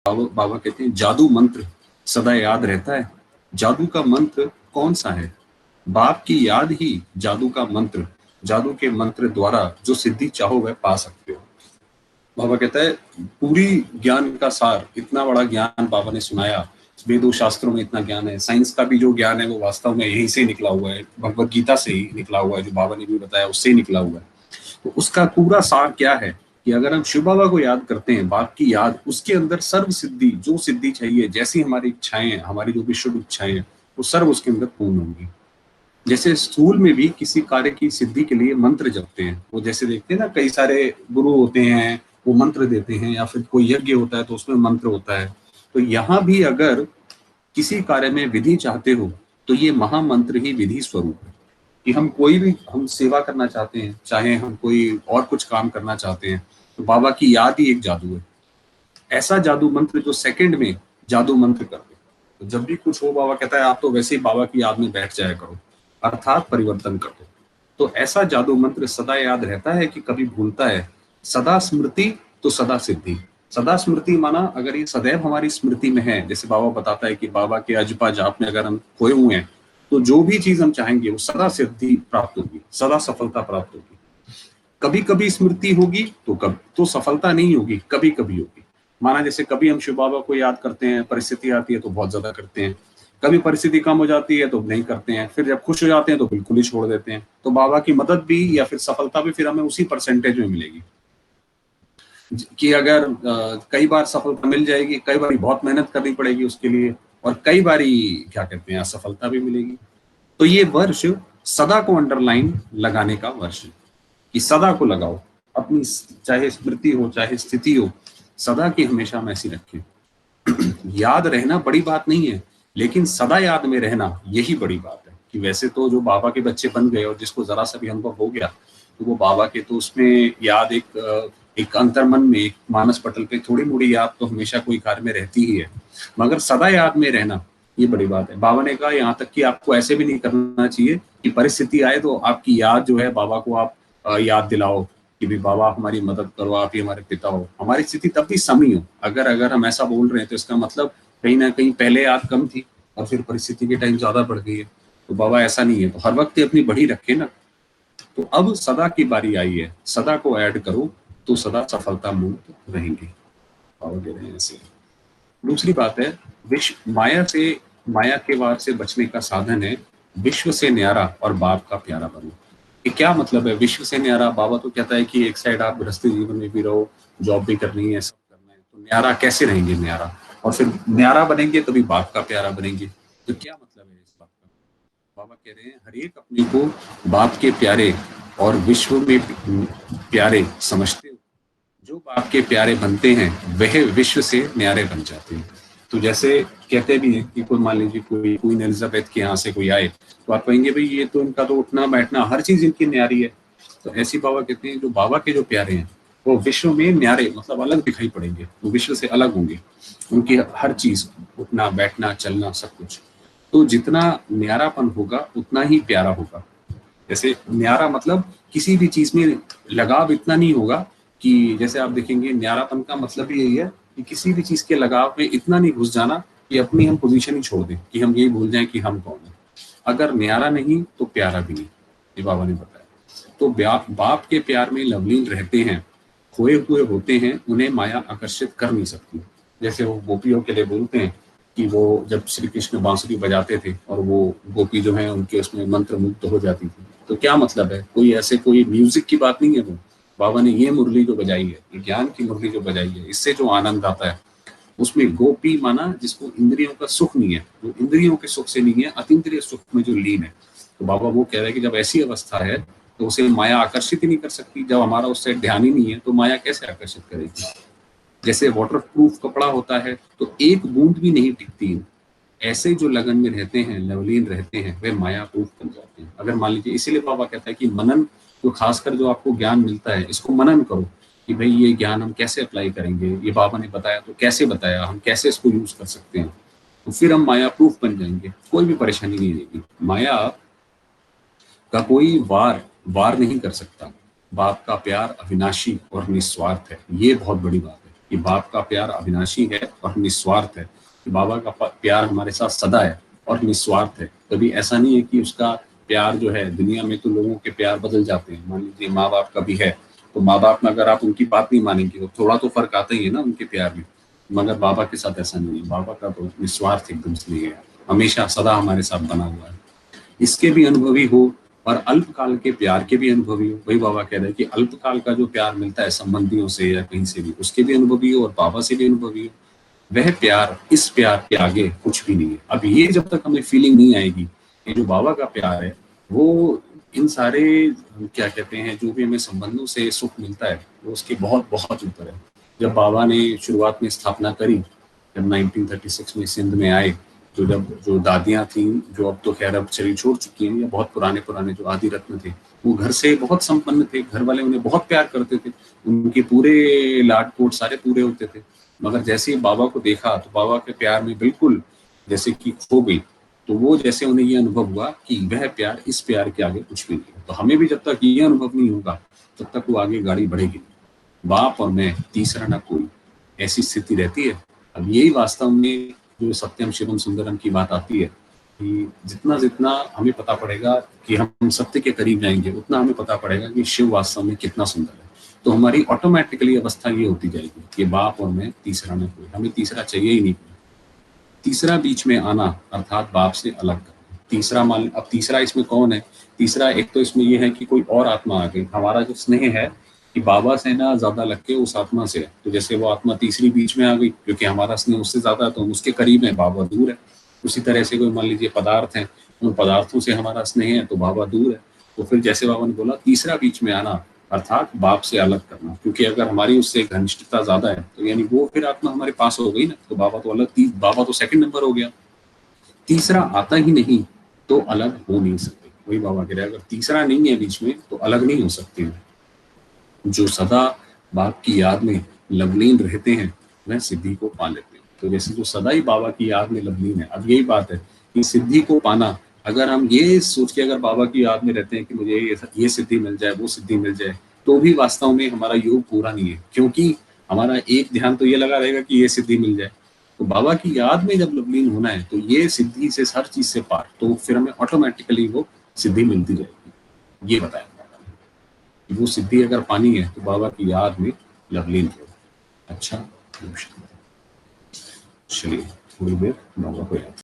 बाबा कहते हैं जादू मंत्र सदा याद रहता है। जादू का मंत्र कौन सा है? बाप की याद ही जादू का मंत्र। जादू के मंत्र द्वारा जो सिद्धि चाहो वह पा सकते हो। बाबा कहता है पूरी ज्ञान का सार, इतना बड़ा ज्ञान बाबा ने सुनाया। वेदों शास्त्रों में इतना ज्ञान है, साइंस का भी जो ज्ञान है वो वास्तव में यहीं से निकला हुआ है, भगवत गीता से ही निकला हुआ है, जो बाबा ने भी बताया उससे ही निकला हुआ है। तो उसका पूरा सार क्या है कि अगर हम शिव बाबा को याद करते हैं, बाप की याद, उसके अंदर सर्व सिद्धि, जो सिद्धि चाहिए, जैसी हमारी इच्छाएं हैं, हमारी जो भी शुभ इच्छाएं हैं, वो सर्व उसके अंदर पूर्ण होंगी। जैसे स्कूल में भी किसी कार्य की सिद्धि के लिए मंत्र जपते हैं, वो जैसे देखते हैं ना, कई सारे गुरु होते हैं, वो मंत्र देते हैं, या फिर कोई यज्ञ होता है तो उसमें मंत्र होता है। तो यहाँ भी अगर किसी कार्य में विधि चाहते हो तो ये महामंत्र ही विधि स्वरूप है। कि हम कोई भी हम सेवा करना चाहते हैं, चाहे हम कोई और कुछ काम करना चाहते हैं, तो बाबा की याद ही एक जादू है। ऐसा जादू मंत्र जो सेकंड में जादू मंत्र कर दे। तो जब भी कुछ हो, बाबा कहता है आप तो वैसे ही बाबा की याद में बैठ जाया करो, अर्थात परिवर्तन कर दो। तो ऐसा जादू मंत्र सदा याद रहता है कि कभी भूलता है। सदा स्मृति तो सदा सिद्धि। सदा स्मृति माना अगर ये सदैव हमारी स्मृति में है, जैसे बाबा बताता है कि बाबा के अजपा जाप में अगर हम खोए हुए हैं, तो जो भी चीज हम चाहेंगे वो सदा सिद्धि प्राप्त होगी, सदा सफलता प्राप्त होगी। कभी कभी स्मृति होगी तो कभी तो सफलता नहीं होगी, कभी कभी होगी। माना जैसे कभी हम शिव बाबा को याद करते हैं, परिस्थिति आती है तो बहुत ज्यादा करते हैं, कभी परिस्थिति कम हो जाती है तो नहीं करते हैं, फिर जब खुश हो जाते हैं तो बिल्कुल ही छोड़ देते हैं। तो बाबा की मदद भी या फिर सफलता भी फिर हमें उसी परसेंटेज में मिलेगी कि अगर कई बार सफलता मिल जाएगी, कई बार बहुत मेहनत करनी पड़ेगी उसके लिए, और कई बार क्या कहते हैं असफलता भी मिलेगी। तो ये वर्ष सदा को अंडरलाइन लगाने का वर्ष है कि सदा को लगाओ अपनी, चाहे स्मृति हो चाहे स्थिति हो, सदा की हमेशा हम ऐसी रखें। याद रहना बड़ी बात नहीं है, लेकिन सदा याद में रहना यही बड़ी बात है। कि वैसे तो जो बाबा के बच्चे बन गए और जिसको जरा सा भी अनुभव हो गया, तो वो बाबा के तो उसमें याद एक अंतर्मन में, एक मानस पटल पे थोड़ी मोड़ी याद तो हमेशा कोई कार्य में रहती ही है, मगर सदा याद में रहना ये बड़ी बात है। बाबा ने कहा यहाँ तक कि आपको ऐसे भी नहीं करना चाहिए कि परिस्थिति आए तो आपकी याद जो है बाबा को आप याद दिलाओ कि भी बाबा हमारी मदद करो, आप ही हमारे पिता हो। हमारी स्थिति तब भी समी हो, अगर हम ऐसा बोल रहे हैं तो इसका मतलब कहीं ना कहीं पहले याद कम थी और फिर परिस्थिति के टाइम ज्यादा बढ़ गई है। तो बाबा ऐसा नहीं है, तो हर वक्त अपनी बढ़ी रखे ना। तो अब सदा की बारी आई है, सदा को ऐड करो तो सदा सफलता मुक्त रहेंगे, बाबा कह रहे हैं ऐसे। दूसरी बात है, विश्व माया के वार से बचने का साधन है विश्व से न्यारा और बाप का प्यारा बनो। ये क्या मतलब है विश्व से न्यारा? बाबा तो कहता है कि एक साइड आप गृहस्थी जीवन में भी रहो, जॉब भी करनी है, सब करना है, तो न्यारा कैसे रहेंगे? न्यारा, और फिर न्यारा बनेंगे तभी बाप का प्यारा बनेंगे। तो क्या मतलब है इस बात का? बाबा कह रहे हैं हर एक अपने को बाप के प्यारे और विश्व में प्यारे समझते हो। जो बाप के प्यारे बनते हैं वह विश्व से न्यारे बन जाते हैं। तो जैसे कहते भी हैं कि कोई मान लीजिए कोई क्वीन एलिजाबेथ के यहाँ से कोई आए, तो आप कहेंगे भाई ये तो इनका तो उठना बैठना हर चीज इनकी न्यारी है। तो ऐसी बाबा कहते हैं जो बाबा के जो प्यारे हैं वो विश्व में न्यारे, मतलब अलग दिखाई पड़ेंगे, वो विश्व से अलग होंगे। उनकी हर चीज, उठना बैठना चलना सब कुछ। तो जितना न्यारापन होगा उतना ही प्यारा होगा। जैसे न्यारा मतलब किसी भी चीज में लगाव इतना नहीं होगा कि, जैसे आप देखेंगे न्यारापन का मतलब भी यही है कि किसी भी चीज के लगाव में इतना नहीं घुस जाना कि अपनी हम पोजीशन ही छोड़ दें, कि हम यही भूल जाएं कि हम कौन है। अगर न्यारा नहीं तो प्यारा भी नहीं, ये बाबा ने बताया। तो बाप के प्यार में लवलीन रहते हैं, खोए हुए होते हैं, उन्हें माया आकर्षित कर नहीं सकती। जैसे वो गोपियों के लिए बोलते हैं कि वो जब श्री कृष्ण बांसुरी बजाते थे और वो गोपी जो है उनके उसमें मंत्र मुग्ध हो जाती थी, तो क्या मतलब है? कोई ऐसे कोई म्यूजिक की बात नहीं है वो। बाबा ने ये मुरली जो बजाई है, ज्ञान की मुरली जो बजाई है, इससे जो आनंद आता है उसमें गोपी माना जिसको इंद्रियों का सुख नहीं है, जो इंद्रियों के सुख से नहीं है, अतीन्द्रिय सुख में जो लीन है। तो बाबा वो कह रहे हैं कि जब ऐसी अवस्था है तो उसे माया आकर्षित ही नहीं कर सकती। जब हमारा उससे ध्यान ही नहीं है तो माया कैसे आकर्षित करेगी? जैसे वाटर प्रूफ कपड़ा होता है तो एक बूंद भी नहीं टिकती, ऐसे जो लगन में रहते हैं, लवलीन रहते हैं, वे माया प्रूफ बन जाते हैं। अगर मान लीजिए, इसीलिए बाबा कहता है कि मनन, जो खासकर जो आपको ज्ञान मिलता है इसको मनन करो कि भाई ये ज्ञान हम कैसे अप्लाई करेंगे, ये बाबा ने बताया तो कैसे बताया, हम कैसे इसको यूज कर सकते हैं। तो फिर हम माया प्रूफ बन जाएंगे, कोई भी परेशानी नहीं रहेगी। माया का कोई वार नहीं कर सकता। बाप का प्यार अविनाशी और निस्वार्थ है, ये बहुत बड़ी बात है। कि बाप का प्यार अविनाशी है और निस्वार्थ है, कि बाबा का प्यार हमारे साथ सदा है और निस्वार्थ है। कभी ऐसा नहीं है कि उसका प्यार जो है, दुनिया में तो लोगों के प्यार बदल जाते हैं। मान लीजिए माँ बाप का भी है, तो माँ बाप में अगर आप उनकी बात नहीं मानेंगे तो थोड़ा तो फर्क आता ही है ना उनके प्यार में, मगर बाबा के साथ ऐसा नहीं है। बाबा का तो निस्वार्थ एकदम स्नेह है, हमेशा सदा हमारे साथ बना हुआ है। इसके भी अनुभवी हो और अल्पकाल के प्यार के भी अनुभवी हो। वही बाबा कह रहे हैं कि अल्पकाल का जो प्यार मिलता है संबंधियों से या कहीं से भी, उसके भी अनुभवी हो और बाबा से भी अनुभवी हो। वह प्यार इस प्यार के आगे कुछ भी नहीं है। अब ये जब तक हमें फीलिंग नहीं आएगी, ये जो बाबा का प्यार है वो इन सारे क्या कहते हैं जो भी हमें संबंधों से सुख मिलता है वो उसके बहुत बहुत ऊपर है। जब बाबा ने शुरुआत में स्थापना करी, जब 1936 में सिंध में आए, तो जब जो दादियां थी, जो अब तो खैर अब शरीर छोड़ चुकी हैं, या बहुत पुराने पुराने जो आदि रत्न थे, वो घर से बहुत संपन्न थे, घर वाले उन्हें बहुत प्यार करते थे, उनके पूरे लाड कोट सारे पूरे होते थे। मगर जैसे ही बाबा को देखा तो बाबा के प्यार में बिल्कुल जैसे कि खो गई। तो वो जैसे उन्हें ये अनुभव हुआ कि वह प्यार इस प्यार के आगे कुछ भी नहीं है। तो हमें भी जब तक ये अनुभव नहीं होगा तब तक वो आगे गाड़ी बढ़ेगी नहीं। बाप और मैं, तीसरा ना कोई, ऐसी स्थिति रहती है। अब यही वास्तव में जो सत्यम शिवम सुंदरम की बात आती है कि जितना जितना हमें पता पड़ेगा कि हम सत्य के करीब जाएंगे, उतना हमें पता पड़ेगा कि शिव वास्तव में कितना सुंदर है। तो हमारी ऑटोमेटिकली अवस्था ये होती जाएगी कि बाप और मैं, तीसरा ना कोई, हमें तीसरा चाहिए ही नहीं। तीसरा बीच में आना अर्थात बाप से अलग करना। तीसरा मान, अब तीसरा इसमें कौन है? तीसरा एक तो इसमें ये है कि कोई और आत्मा आ गई। हमारा जो स्नेह है कि बाबा से ना ज्यादा लग के उस आत्मा से है, तो जैसे वो आत्मा तीसरी बीच में आ गई, क्योंकि हमारा स्नेह उससे ज्यादा है तो हम उसके करीब है, बाबा दूर है। उसी तरह से कोई मान लीजिए पदार्थ है, उन पदार्थों से हमारा स्नेह है तो बाबा दूर है। तो फिर जैसे बाबा ने बोला तीसरा बीच में आना अर्थात बाप से अलग करना, क्योंकि अगर हमारी उससे घनिष्ठता ज्यादा है तो यानी वो फिर आत्मा हमारे पास हो गई ना, तो बाबा तो अलग, बाबा तो सेकंड नंबर हो गया। तीसरा आता ही नहीं तो अलग हो नहीं सकते। वही बाबा कह रहे हैं, अगर तीसरा नहीं है बीच में तो अलग नहीं हो सकते। जो सदा बाप की याद में लवलीन रहते हैं वह सिद्धि को पा लेते हैं। तो जैसे जो सदा ही बाबा की याद में लवलीन है, अब यही बात है कि सिद्धि को पाना, अगर हम ये सोच के अगर बाबा की याद में रहते हैं कि मुझे ये सिद्धि मिल जाए, वो सिद्धि मिल जाए, तो भी वास्तव में हमारा योग पूरा नहीं है, क्योंकि हमारा एक ध्यान तो ये लगा रहेगा कि ये सिद्धि मिल जाए। तो बाबा की याद में जब लवलीन होना है तो ये सिद्धि से, हर चीज से पार, तो फिर हमें ऑटोमेटिकली वो सिद्धि मिलती जाएगी। ये बताया बाबा ने। वो सिद्धि अगर पानी है तो बाबा की याद में लवलीन हो। अच्छा, चलिए थोड़ी देर बाबा को याद